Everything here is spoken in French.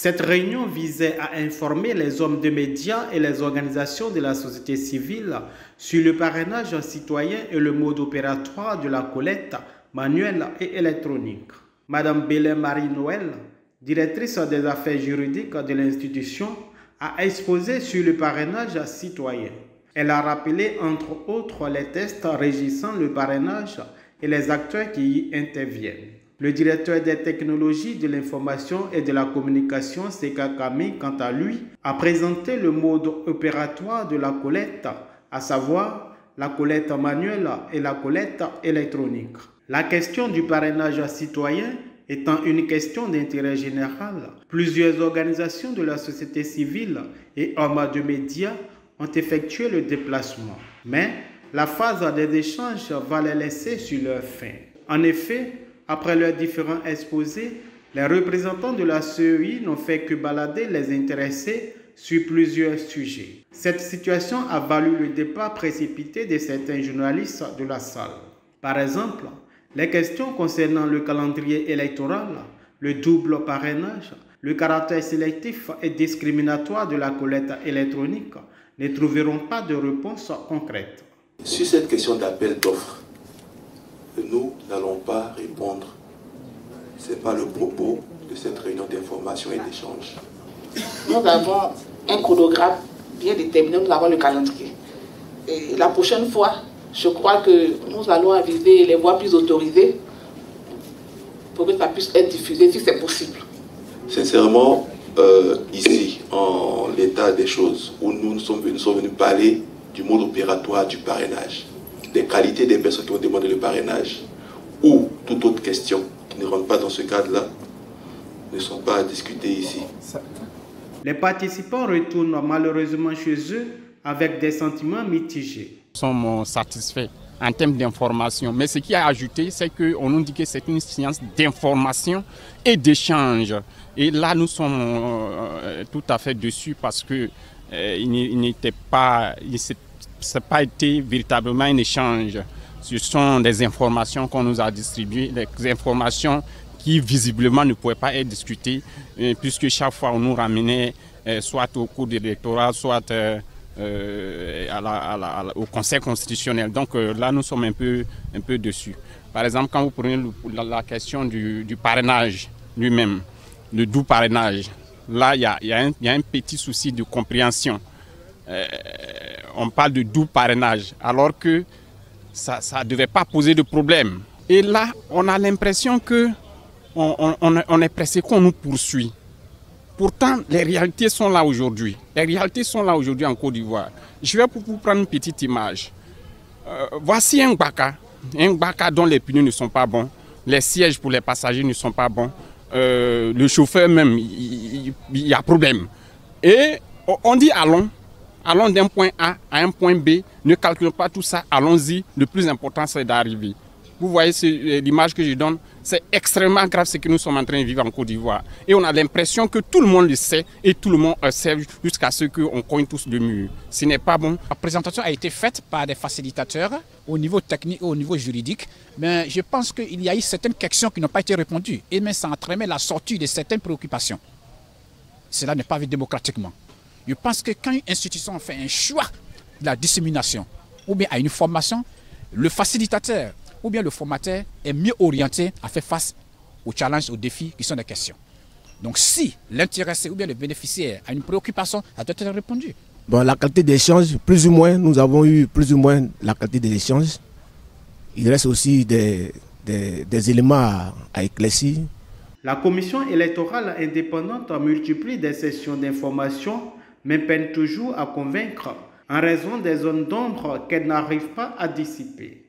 Cette réunion visait à informer les hommes de médias et les organisations de la société civile sur le parrainage citoyen et le mode opératoire de la collecte manuelle et électronique. Madame Bélin Marie-Noël, directrice des affaires juridiques de l'institution, a exposé sur le parrainage citoyen. Elle a rappelé entre autres les tests régissant le parrainage et les acteurs qui y interviennent. Le directeur des technologies de l'information et de la communication, Seka Kami, quant à lui, a présenté le mode opératoire de la collecte, à savoir la collecte manuelle et la collecte électronique. La question du parrainage citoyen étant une question d'intérêt général, plusieurs organisations de la société civile et hommes de médias ont effectué le déplacement. Mais la phase des échanges va les laisser sur leur faim. En effet, après leurs différents exposés, les représentants de la CEI n'ont fait que balader les intéressés sur plusieurs sujets. Cette situation a valu le départ précipité de certains journalistes de la salle. Par exemple, les questions concernant le calendrier électoral, le double parrainage, le caractère sélectif et discriminatoire de la collecte électronique ne trouveront pas de réponse concrète. Sur cette question d'appel d'offres, nous n'allons pas répondre. Ce n'est pas le propos de cette réunion d'information et d'échange. Nous avons un chronogramme bien déterminé, nous avons le calendrier. Et la prochaine fois, je crois que nous allons aviser les voies plus autorisées pour que ça puisse être diffusé si c'est possible. Sincèrement, ici, en l'état des choses, où nous sommes venus parler du mode opératoire du parrainage, des qualités des personnes qui ont demandé le parrainage, ou toute autre question qui ne rentre pas dans ce cadre-là, ne sont pas à discuter ici. Les participants retournent malheureusement chez eux avec des sentiments mitigés. Nous sommes satisfaits en termes d'information, mais ce qui a ajouté, c'est qu'on nous dit que c'est une science d'information et d'échange. Et là, nous sommes tout à fait dessus parce que il n'a pas été véritablement un échange. Ce sont des informations qu'on nous a distribuées, des informations qui visiblement ne pouvaient pas être discutées, puisque chaque fois on nous ramenait soit au cours électoral, soit au Conseil constitutionnel. Donc là, nous sommes un peu dessus. Par exemple, quand vous prenez la question du parrainage lui-même, le doux parrainage, là, il y a un petit souci de compréhension. On parle de doux parrainage, alors que ça ne devait pas poser de problème. Et là, on a l'impression qu'on est pressé, qu'on nous poursuit. Pourtant, les réalités sont là aujourd'hui. Les réalités sont là aujourd'hui en Côte d'Ivoire. Je vais vous prendre une petite image. Voici un Gbaka dont les pneus ne sont pas bons, les sièges pour les passagers ne sont pas bons, le chauffeur même, il y a problème. Et on dit allons d'un point A à un point B, ne calculons pas tout ça, allons-y, le plus important c'est d'arriver. Vous voyez l'image que je donne, c'est extrêmement grave ce que nous sommes en train de vivre en Côte d'Ivoire. Et on a l'impression que tout le monde le sait et tout le monde observe jusqu'à ce qu'on cogne tous le mur. Ce n'est pas bon. La présentation a été faite par des facilitateurs au niveau technique et au niveau juridique, mais je pense qu'il y a eu certaines questions qui n'ont pas été répondues et même ça entraînait la sortie de certaines préoccupations. Cela n'est pas vu démocratiquement. Je pense que quand une institution fait un choix de la dissémination ou bien à une formation, le facilitateur ou bien le formateur est mieux orienté à faire face aux challenges, aux défis qui sont des questions. Donc si l'intéressé ou bien le bénéficiaire a une préoccupation, ça doit être répondu. Bon, la qualité d'échange, plus ou moins, nous avons eu plus ou moins la qualité des échanges. Il reste aussi des éléments à éclaircir. La commission électorale indépendante multiplie des sessions d'information, mais peine toujours à convaincre en raison des zones d'ombre qu'elle n'arrive pas à dissiper.